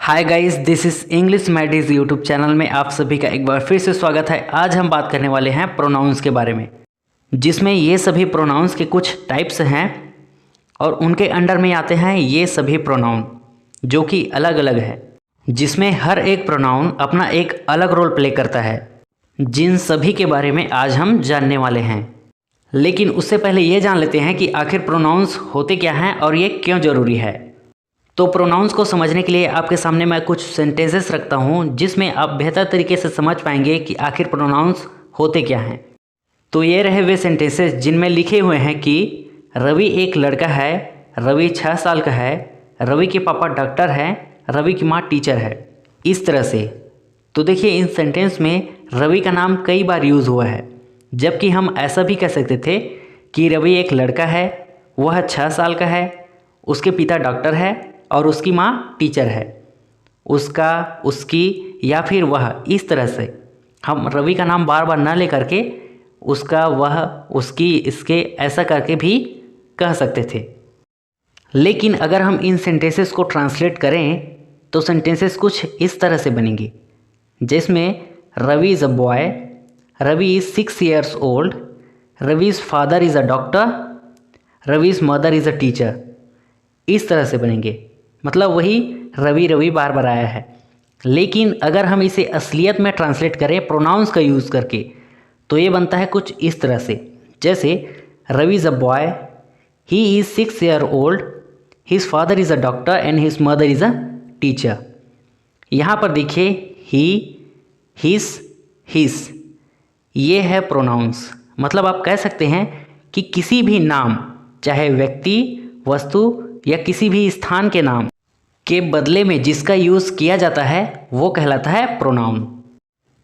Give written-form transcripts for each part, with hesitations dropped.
Hi guys, this is English मैडिज YouTube channel में आप सभी का एक बार फिर से स्वागत है। आज हम बात करने वाले हैं प्रोनाउंस के बारे में, जिसमें ये सभी प्रोनाउंस के कुछ टाइप्स हैं और उनके अंडर में आते हैं ये सभी प्रोनाउन जो कि अलग अलग है, जिसमें हर एक प्रोनाउन अपना एक अलग रोल प्ले करता है, जिन सभी के बारे में आज हम जानने वाले हैं। लेकिन उससे पहले ये जान लेते हैं कि आखिर प्रोनाउंस होते क्या हैं और ये क्यों ज़रूरी है। तो प्रोनाउंस को समझने के लिए आपके सामने मैं कुछ सेंटेंसेस रखता हूँ, जिसमें आप बेहतर तरीके से समझ पाएंगे कि आखिर प्रोनाउंस होते क्या हैं। तो ये रहे वे सेंटेंसेस जिनमें लिखे हुए हैं कि रवि एक लड़का है, रवि 6 साल का है, रवि के पापा डॉक्टर हैं, रवि की माँ टीचर है। इस तरह से तो देखिए, इन सेंटेंस में रवि का नाम कई बार यूज़ हुआ है, जबकि हम ऐसा भी कह सकते थे कि रवि एक लड़का है, वह 6 साल का है, उसके पिता डॉक्टर है और उसकी माँ टीचर है। उसका, उसकी या फिर वह, इस तरह से हम रवि का नाम बार बार ना लेकर के उसका, वह, उसकी, इसके ऐसा करके भी कह सकते थे। लेकिन अगर हम इन सेंटेंसेस को ट्रांसलेट करें तो सेंटेंसेस कुछ इस तरह से बनेंगे, जिसमें Ravi is a boy, Ravi is 6 years old, Ravi's father is a doctor, Ravi's mother is a teacher. इस तरह से बनेंगे, मतलब वही रवि रवि बार बार आया है। लेकिन अगर हम इसे असलियत में ट्रांसलेट करें प्रोनाउंस का यूज़ करके तो ये बनता है कुछ इस तरह से, जैसे Ravi is a boy, he is 6 years old, his father is a doctor and his mother is a teacher. यहाँ पर देखिए ही, हिज, हिज, ये है प्रोनाउंस। मतलब आप कह सकते हैं कि किसी भी नाम, चाहे व्यक्ति, वस्तु या किसी भी स्थान के नाम के बदले में जिसका यूज़ किया जाता है वो कहलाता है प्रोनाउन।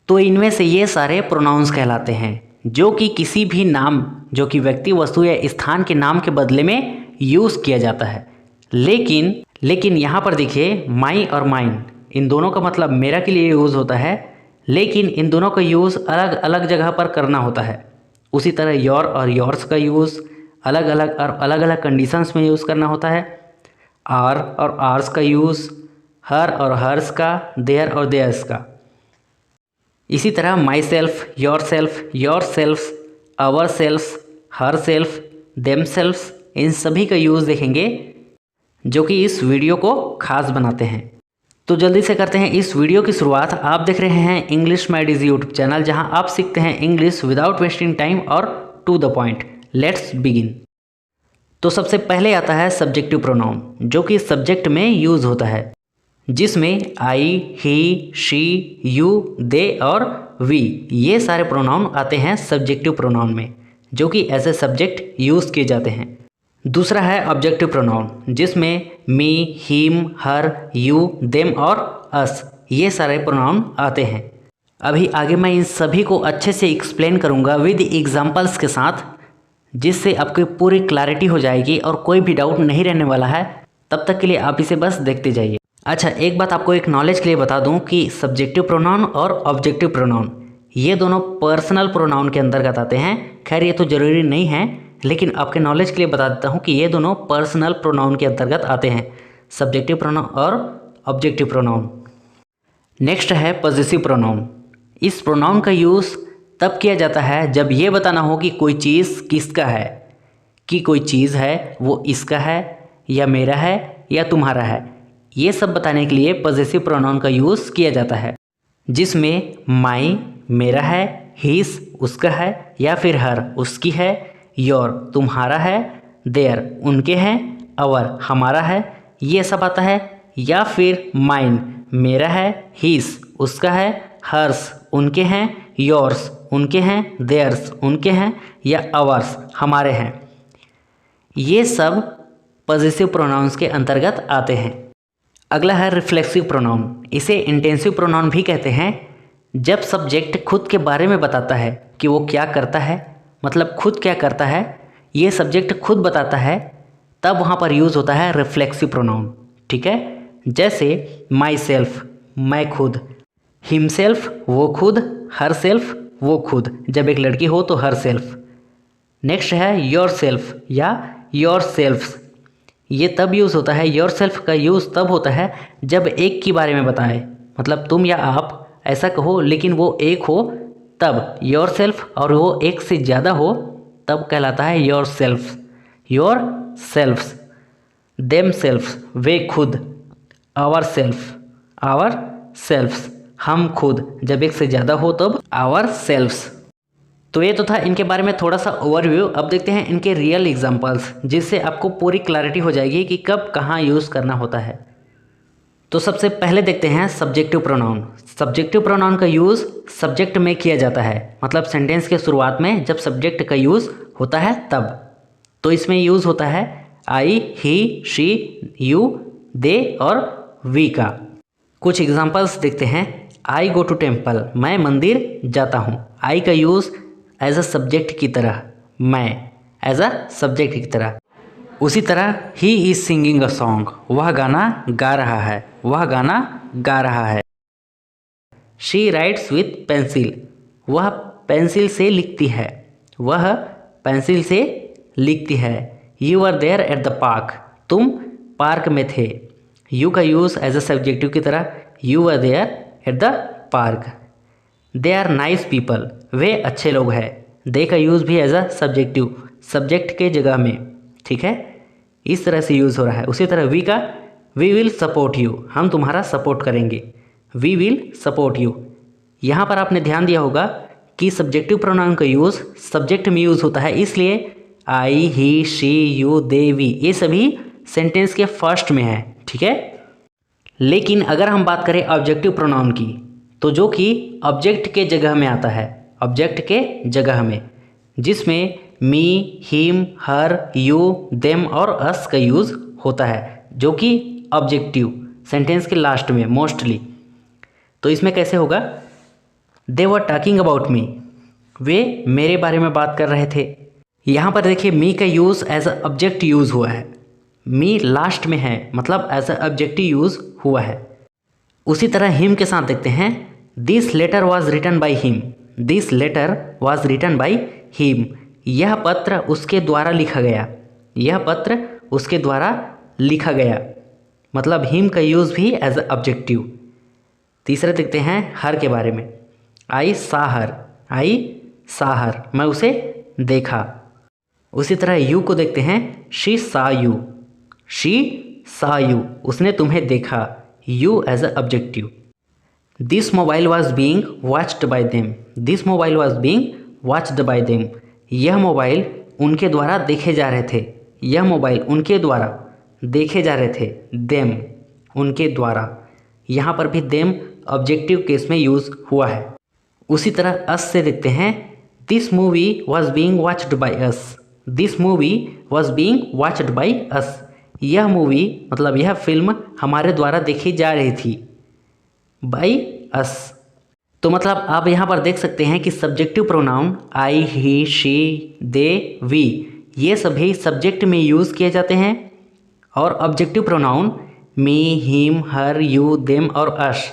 तो इनमें से ये सारे प्रोनाउंस कहलाते हैं जो कि किसी भी नाम, जो कि व्यक्ति, वस्तु या स्थान के नाम के बदले में यूज़ किया जाता है। लेकिन यहाँ पर देखिए, माई और माइन, इन दोनों का मतलब मेरा के लिए यूज़ होता है, लेकिन इन दोनों का यूज़ अलग अलग जगह पर करना होता है। उसी तरह योर और योर्स का यूज़ अलग अलग और अलग अलग कंडीशंस में यूज़ करना होता है। आर और आर्स का यूज़ हर और हर्स का, देयर और देयर्स का। इसी तरह my self, your selfs, our selfs, her self, them selfs, इन सभी का यूज़ देखेंगे जो कि इस वीडियो को खास बनाते हैं। तो जल्दी से करते हैं इस वीडियो की शुरुआत। आप देख रहे हैं इंग्लिश मैडिज यूट्यूब चैनल, जहां आप सीखते हैं इंग्लिश विदाउट वेस्टिंग टाइम और to the point. Let's begin. तो सबसे पहले आता है सब्जेक्टिव प्रोनाउन, जो कि सब्जेक्ट में यूज़ होता है, जिसमें आई, ही, शी, यू, दे और वी, ये सारे प्रोनाउन आते हैं सब्जेक्टिव प्रोनाउन में, जो कि एज ए सब्जेक्ट यूज़ किए जाते हैं। दूसरा है ऑब्जेक्टिव प्रोनाउन, जिसमें मी, हिम, हर, यू, देम और अस, ये सारे प्रोनाउन आते हैं। अभी आगे मैं इन सभी को अच्छे से एक्सप्लेन करूँगा विद एग्जाम्पल्स के साथ, जिससे आपको पूरी क्लैरिटी हो जाएगी और कोई भी डाउट नहीं रहने वाला है। तब तक के लिए आप इसे बस देखते जाइए। अच्छा, एक बात आपको एक नॉलेज के लिए बता दूं कि सब्जेक्टिव प्रोनाउन और ऑब्जेक्टिव प्रोनाउन ये दोनों पर्सनल प्रोनाउन के अंतर्गत आते हैं। खैर, ये तो ज़रूरी नहीं है, लेकिन आपके नॉलेज के लिए बता देता हूँ कि ये दोनों पर्सनल प्रोनाउन के अंतर्गत आते हैं, सब्जेक्टिव प्रोनाउन और ऑब्जेक्टिव प्रोनाउन। नेक्स्ट है पॉजेसिव प्रोनाउन। इस प्रोनाउन का यूज़ तब किया जाता है जब ये बताना हो कि कोई चीज़ किसका है, कि कोई चीज़ है वो इसका है या मेरा है या तुम्हारा है। ये सब बताने के लिए पॉजेसिव प्रोनाउन का यूज़ किया जाता है, जिसमें माई मेरा है, हिज उसका है या फिर हर उसकी है, योर तुम्हारा है, देयर उनके हैं, अवर हमारा है, ये सब आता है। या फिर माइन मेरा है, हिज उसका है, हर्स उनके हैं, योर्स उनके हैं, देयर्स उनके हैं या अवर्स हमारे हैं। ये सब पॉजेसिव प्रोनाउंस के अंतर्गत आते हैं। अगला है रिफ्लेक्सिव प्रोनाउन। इसे इंटेंसिव प्रोनाउन भी कहते हैं। जब सब्जेक्ट खुद के बारे में बताता है कि वो क्या करता है, मतलब खुद क्या करता है, ये सब्जेक्ट खुद बताता है, तब वहाँ पर यूज़ होता है रिफ्लेक्सिव प्रोनाउन। ठीक है, जैसे माई सेल्फ मैं खुद, हिमसेल्फ वो खुद, हर सेल्फ वो खुद, जब एक लड़की हो तो हर सेल्फ। नेक्स्ट है योर सेल्फ या योर सेल्फ्स, ये तब यूज़ होता है, योर सेल्फ का यूज़ तब होता है जब एक के बारे में बताए, मतलब तुम या आप ऐसा कहो लेकिन वो एक हो तब योर सेल्फ, और वो एक से ज़्यादा हो तब कहलाता है your self. Your selfs, them selfs वे खुद, आवर सेल्फ, आवर सेल्फ्स हम खुद, जब एक से ज़्यादा हो तब आवर सेल्फ्स। तो ये तो था इनके बारे में थोड़ा सा ओवरव्यू। अब देखते हैं इनके रियल एग्जांपल्स, जिससे आपको पूरी क्लैरिटी हो जाएगी कि कब कहाँ यूज़ करना होता है। तो सबसे पहले देखते हैं सब्जेक्टिव प्रोनाउन। सब्जेक्टिव प्रोनाउन का यूज़ सब्जेक्ट में किया जाता है, मतलब सेंटेंस के शुरुआत में जब सब्जेक्ट का यूज़ होता है तब। तो इसमें यूज़ होता है आई, ही, शी, यू, दे और वी का। कुछ एग्जांपल्स देखते हैं। आई गो टू टेम्पल, मैं मंदिर जाता हूँ। आई का यूज़ एज अ सब्जेक्ट की तरह, मैं एज अ सब्जेक्ट की तरह। उसी तरह he is singing a song, वह गाना गा रहा है, वह गाना गा रहा है। शी राइट्स विथ पेंसिल, वह पेंसिल से लिखती है, वह पेंसिल से लिखती है। You are there at the park, तुम पार्क में थे। यू का यूज़ एज अ सब्जेक्टिव की तरह, you are there at the park. They are nice people, वे अच्छे लोग हैं। दे का यूज़ भी एज अ सब्जेक्टिव, सब्जेक्ट के जगह में, ठीक है, इस तरह से यूज़ हो रहा है। उसी तरह वी का, वी विल सपोर्ट यू, हम तुम्हारा सपोर्ट करेंगे, वी विल सपोर्ट यू। यहाँ पर आपने ध्यान दिया होगा कि सब्जेक्टिव प्रोनाउन का यूज़ सब्जेक्ट में यूज़ होता है, इसलिए आई, he, she, you, they, we ये सभी सेंटेंस के फर्स्ट में है, ठीक है। लेकिन अगर हम बात करें ऑब्जेक्टिव प्रोनाउन की, तो जो कि ऑब्जेक्ट के जगह में आता है, ऑब्जेक्ट के जगह में, जिसमें मी, हिम, हर, यू, देम और अस का यूज़ होता है, जो कि ऑब्जेक्टिव सेंटेंस के लास्ट में मोस्टली। तो इसमें कैसे होगा, दे वर टॉकिंग अबाउट मी, वे मेरे बारे में बात कर रहे थे। यहाँ पर देखिए मी का use as a object use हुआ है, मी लास्ट में है, मतलब एज अ ऑब्जेक्टिव यूज़ हुआ है। उसी तरह हिम के साथ देखते हैं, this letter was written by him, this letter was written by him, यह पत्र उसके द्वारा लिखा गया, यह पत्र उसके द्वारा लिखा गया, मतलब हिम का यूज़ भी एज अ ऑब्जेक्टिव। तीसरा देखते हैं हर के बारे में, आई सा हर, आई सा हर, मैं उसे देखा। उसी तरह यू को देखते हैं, शी सा यू, शी सा यू, उसने तुम्हें देखा, you as a objective. This mobile was being watched by them, this mobile was being watched by them, यह मोबाइल उनके द्वारा देखे जा रहे थे, यह मोबाइल उनके द्वारा देखे जा रहे थे, देम उनके द्वारा। यहाँ पर भी देम ऑब्जेक्टिव केस में यूज़ हुआ है। उसी तरह अस से देखते हैं, this movie was being watched by us, this movie was being watched by us, यह मूवी मतलब यह फिल्म हमारे द्वारा देखी जा रही थी, बाई अस। तो मतलब आप यहाँ पर देख सकते हैं कि subjective pronoun I, he, she, they, we ये सभी सब्जेक्ट में यूज़ किए जाते हैं, और objective pronoun me, him, her, you, them और अश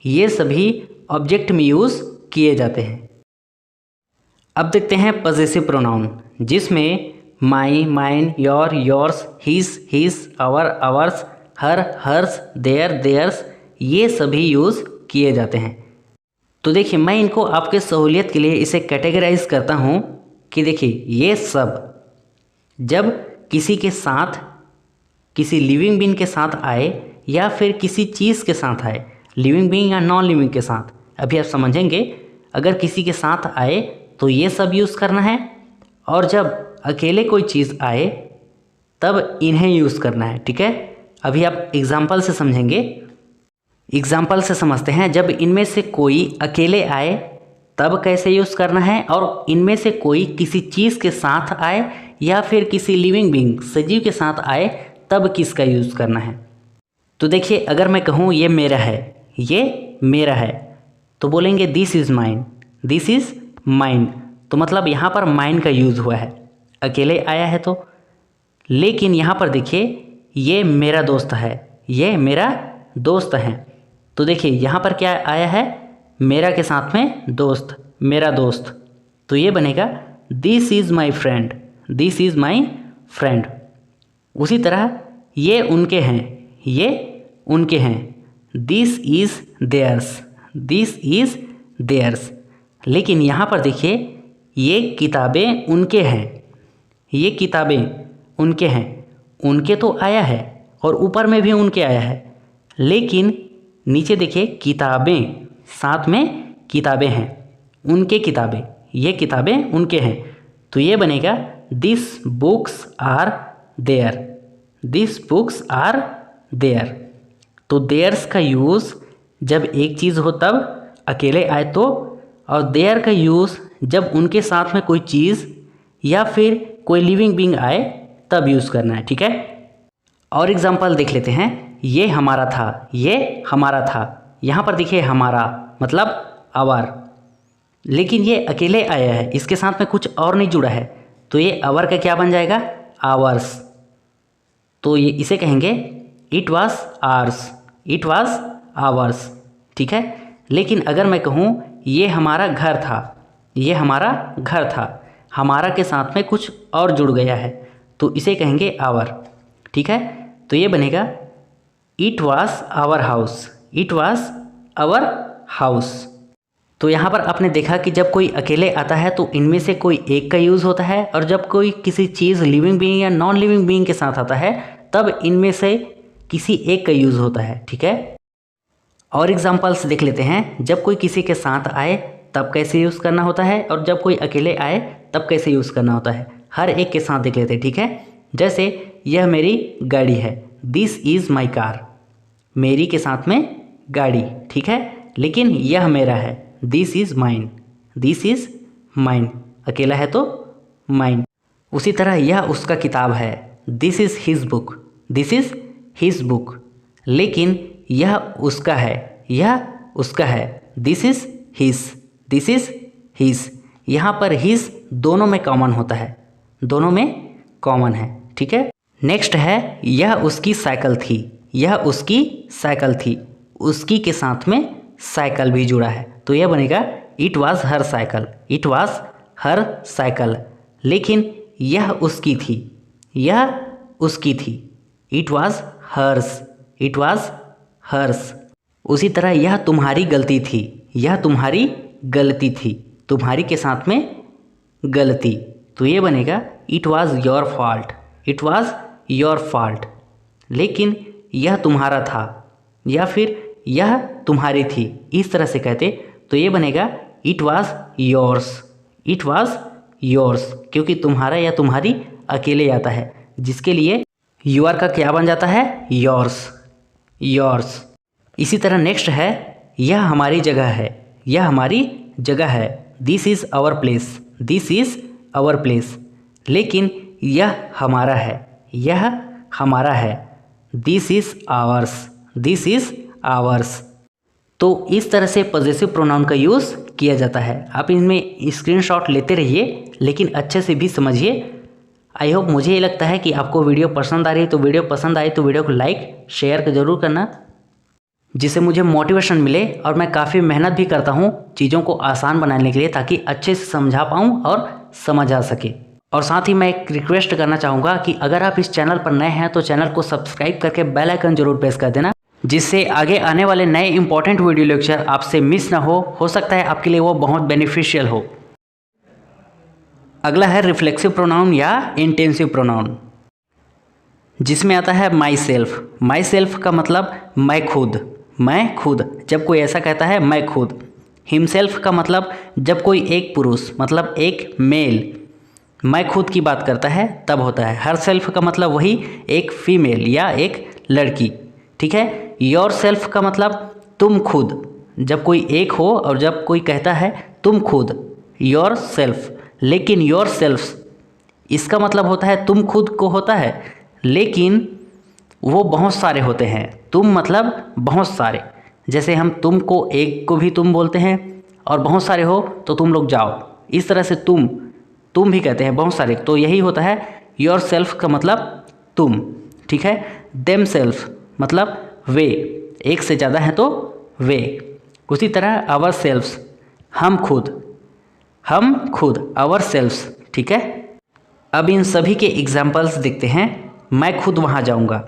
ये सभी ऑब्जेक्ट में यूज़ किए जाते हैं। अब देखते हैं पॉसेसिव प्रोनाउन, जिसमें my, mine, your, yours, his, his, our, ours, her, hers, their, theirs ये सभी यूज़ किए जाते हैं। तो देखिए मैं इनको आपके सहूलियत के लिए इसे कैटेगराइज करता हूँ कि देखिए ये सब जब किसी के साथ, किसी लिविंग बीइंग के साथ आए या फिर किसी चीज़ के साथ आए, लिविंग बीइंग या नॉन लिविंग के साथ, अभी आप समझेंगे। अगर किसी के साथ आए तो ये सब यूज़ करना है, और जब अकेले कोई चीज़ आए तब इन्हें यूज़ करना है, ठीक है। अभी आप एग्जाम्पल से समझेंगे, एग्जाम्पल से समझते हैं। जब इनमें से कोई अकेले आए तब कैसे यूज़ करना है, और इनमें से कोई किसी चीज़ के साथ आए या फिर किसी लिविंग बीइंग सजीव के साथ आए तब किसका यूज़ करना है। तो देखिए अगर मैं कहूँ ये मेरा है, ये मेरा है, तो बोलेंगे this is mine, this is mine, तो मतलब यहाँ पर माइन का यूज़ हुआ है, अकेले आया है तो। लेकिन यहाँ पर देखिए ये मेरा दोस्त है, ये मेरा दोस्त है, तो देखिए यहाँ पर क्या आया है, मेरा के साथ में दोस्त, मेरा दोस्त, तो ये बनेगा this is my friend, this is my friend. उसी तरह ये उनके हैं, ये उनके हैं। This is theirs, this is theirs. लेकिन यहाँ पर देखिए, ये किताबें उनके हैं, ये किताबें उनके हैं। उनके तो आया है और ऊपर में भी उनके आया है, लेकिन नीचे देखिए किताबें, साथ में किताबें हैं, उनके किताबें, ये किताबें उनके हैं। तो ये बनेगा this books are their, this books are their. तो देयर्स का यूज़ जब एक चीज़ हो तब अकेले आए तो, और देयर का यूज़ जब उनके साथ में कोई चीज़ या फिर कोई लिविंग बीइंग आए तब यूज़ करना है। ठीक है, और एग्जांपल देख लेते हैं। ये हमारा था, ये हमारा था। यहाँ पर देखिए हमारा मतलब आवर, लेकिन ये अकेले आया है, इसके साथ में कुछ और नहीं जुड़ा है, तो ये आवर का क्या बन जाएगा, आवर्स। तो ये इसे कहेंगे it was hours, it was hours. ठीक है, लेकिन अगर मैं कहूँ ये हमारा घर था, ये हमारा घर था, हमारा के साथ में कुछ और जुड़ गया है, तो इसे कहेंगे आवर। ठीक है, तो ये बनेगा it was our house, it was our house. तो यहाँ पर आपने देखा कि जब कोई अकेले आता है तो इनमें से कोई एक का यूज़ होता है, और जब कोई किसी चीज़ लिविंग बीइंग या नॉन लिविंग बीइंग के साथ आता है तब इनमें से किसी एक का यूज़ होता है। ठीक है, और एग्जांपल्स देख लेते हैं। जब कोई किसी के साथ आए तब कैसे यूज़ करना होता है, और जब कोई अकेले आए तब कैसे यूज़ करना होता है, हर एक के साथ देख लेते हैं। ठीक है, जैसे यह मेरी गाड़ी है, दिस इज़ माई कार, मेरी के साथ में गाड़ी। ठीक है, लेकिन यह मेरा है, this is mine, this is mine, अकेला है तो माइन। उसी तरह यह उसका किताब है, this is his book, this is his book. लेकिन यह उसका है, यह उसका है, this is his, this is his. यहाँ पर हिज दोनों में कॉमन होता है, दोनों में कॉमन है। ठीक है, नेक्स्ट है यह उसकी साइकिल थी, यह उसकी साइकिल थी, उसकी के साथ में साइकिल भी जुड़ा है, तो यह बनेगा it was her cycle, it was her cycle. लेकिन यह उसकी थी, यह उसकी थी, it was hers, it was hers. उसी तरह यह तुम्हारी गलती थी, यह तुम्हारी गलती थी, तुम्हारी के साथ में गलती, तो ये बनेगा it was your fault, it was your fault. लेकिन यह तुम्हारा था या फिर यह तुम्हारी थी, इस तरह से कहते तो ये बनेगा it was yours, it was yours, क्योंकि तुम्हारा या तुम्हारी अकेले आता है, जिसके लिए यूआर का क्या बन जाता है, योर्स, योर्स। इसी तरह नेक्स्ट है यह हमारी जगह है, यह हमारी जगह है, this is our place, this is our place. लेकिन यह हमारा है, यह हमारा है, this is ours, this is ours. तो इस तरह से पॉजेसिव प्रोनाउन का यूज़ किया जाता है। आप इनमें स्क्रीनशॉट लेते रहिए, लेकिन अच्छे से भी समझिए। आई होप, मुझे ये लगता है कि आपको वीडियो पसंद आ रही है, तो वीडियो पसंद आई तो वीडियो को लाइक शेयर ज़रूर करना, जिससे मुझे मोटिवेशन मिले, और मैं काफ़ी मेहनत भी करता हूँ चीज़ों को आसान बनाने के लिए, ताकि अच्छे से समझा पाऊँ और समझ आ सके। और साथ ही मैं एक रिक्वेस्ट करना चाहूँगा कि अगर आप इस चैनल पर नए हैं तो चैनल को सब्सक्राइब करके बेल आइकन जरूर प्रेस कर देना, जिससे आगे आने वाले नए इंपॉर्टेंट वीडियो लेक्चर आपसे मिस ना हो सकता है आपके लिए वो बहुत बेनिफिशियल हो। अगला है रिफ्लेक्सिव प्रोनाउन या इंटेंसिव प्रोनाउन, जिसमें आता है माई सेल्फ। माई सेल्फ का मतलब मैं खुद, मैं खुद, जब कोई ऐसा कहता है मैं खुद। हिमसेल्फ का मतलब जब कोई एक पुरुष मतलब एक मेल मैं खुद की बात करता है तब होता है। हर सेल्फ का मतलब वही एक फीमेल या एक लड़की। ठीक है, योर सेल्फ का मतलब तुम खुद, जब कोई एक हो और जब कोई कहता है तुम खुद, योर सेल्फ। लेकिन योर सेल्फ इसका मतलब होता है तुम खुद को होता है, लेकिन वो बहुत सारे होते हैं। तुम मतलब बहुत सारे, जैसे हम तुम को एक को भी तुम बोलते हैं, और बहुत सारे हो तो तुम लोग जाओ, इस तरह से तुम भी कहते हैं बहुत सारे। तो यही होता है योर सेल्फ का मतलब तुम। ठीक है, देम सेल्फ मतलब वे, एक से ज़्यादा हैं तो वे। उसी तरह आवर सेल्फ्स हम खुद आवर सेल्फ्स। ठीक है, अब इन सभी के एग्जाम्पल्स देखते हैं। मैं खुद वहाँ जाऊँगा,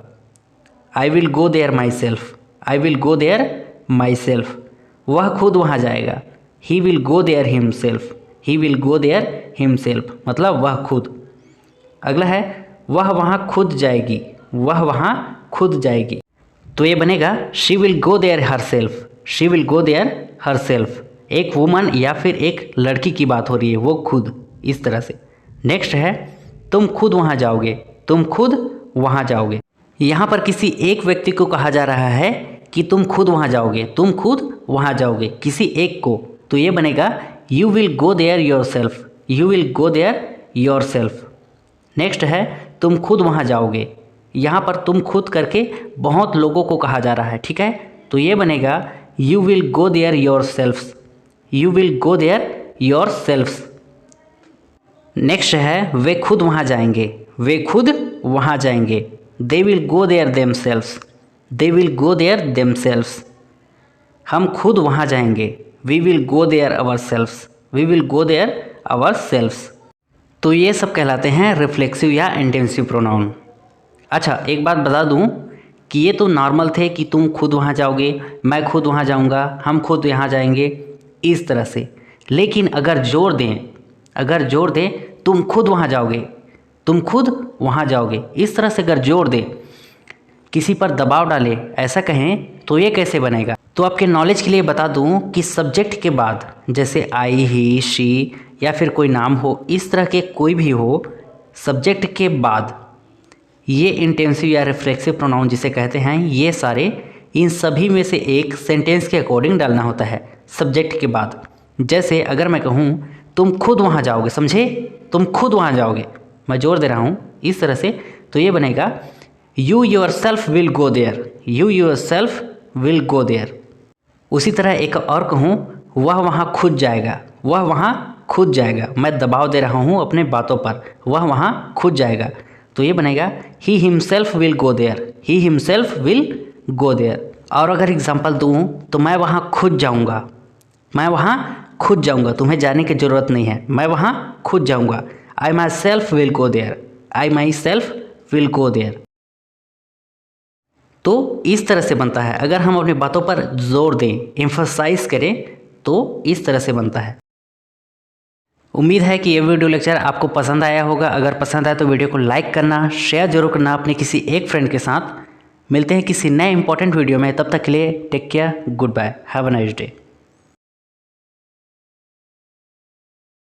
I will go there myself, I will go there myself, वह खुद वहाँ जाएगा। He will go there himself, he will go there himself, मतलब वह खुद। अगला है वह वहाँ खुद जाएगी, वह वहाँ खुद जाएगी। तो ये बनेगा she will go there herself, she will go there herself. एक वुमन या फिर एक लड़की की बात हो रही है, वो खुद, इस तरह से। नेक्स्ट है तुम खुद वहाँ जाओगे, तुम खुद वहाँ जाओगे। यहाँ पर किसी एक व्यक्ति को कहा जा रहा है कि तुम खुद वहाँ जाओगे, तुम खुद वहाँ जाओगे, किसी एक को। तो ये बनेगा you will go there yourself, you will go there yourself. Next है तुम खुद वहाँ जाओगे। यहाँ पर तुम खुद करके बहुत लोगों को कहा जा रहा है, ठीक है। तो ये बनेगा you will go there yourselves, you will go there yourselves. Next है वे खुद वहाँ जाएंगे, वे खुद वहाँ जाएंगे। They will go there themselves, they will go there themselves. हम खुद वहाँ जाएंगे, we will go there ourselves, we will go there ourselves. तो ये सब कहलाते हैं रिफ्लेक्सिव या इंटेंसिव प्रोनाउन। अच्छा, एक बात बता दूं कि ये तो नॉर्मल थे कि तुम खुद वहाँ जाओगे, मैं खुद वहाँ जाऊँगा, हम खुद यहाँ जाएंगे, इस तरह से। लेकिन अगर जोर दें, अगर जोर दें तुम खुद वहाँ जाओगे, तुम खुद वहाँ जाओगे, इस तरह से अगर जोर दें, किसी पर दबाव डालें, ऐसा कहें, तो ये कैसे बनेगा। तो आपके नॉलेज के लिए बता दूं कि सब्जेक्ट के बाद, जैसे आई, ही, शी या फिर कोई नाम हो, इस तरह के कोई भी हो, सब्जेक्ट के बाद ये इंटेंसिव या रिफ्लेक्सिव प्रोनाउन जिसे कहते हैं, ये सारे, इन सभी में से एक सेंटेंस के अकॉर्डिंग डालना होता है सब्जेक्ट के बाद। जैसे अगर मैं कहूँ तुम खुद वहाँ जाओगे, समझे, तुम खुद वहाँ जाओगे, मैं जोर दे रहा हूँ इस तरह से, तो ये बनेगा you yourself will go there, you yourself will go there. उसी तरह एक और कहूँ वह वहाँ खुद जाएगा, वह वहाँ खुद जाएगा, मैं दबाव दे रहा हूँ अपने बातों पर, वह वहाँ खुद जाएगा, तो ये बनेगा he himself will go there, he himself will go there. और अगर एग्जांपल दूँ तो मैं वहाँ खुद जाऊँगा, मैं वहाँ खुद जाऊँगा, तुम्हें जाने की ज़रूरत नहीं है, मैं वहाँ खुद जाऊँगा। I my self will go there, I my self will go there. तो इस तरह से बनता है। अगर हम अपनी बातों पर जोर दें, एम्फसाइज करें, तो इस तरह से बनता है। उम्मीद है कि ये वीडियो लेक्चर आपको पसंद आया होगा। अगर पसंद आया तो वीडियो को लाइक करना, शेयर जरूर करना अपने किसी एक फ्रेंड के साथ। मिलते हैं किसी नए इंपॉर्टेंट वीडियो में, तब तक के लिए take care, goodbye, have a nice day.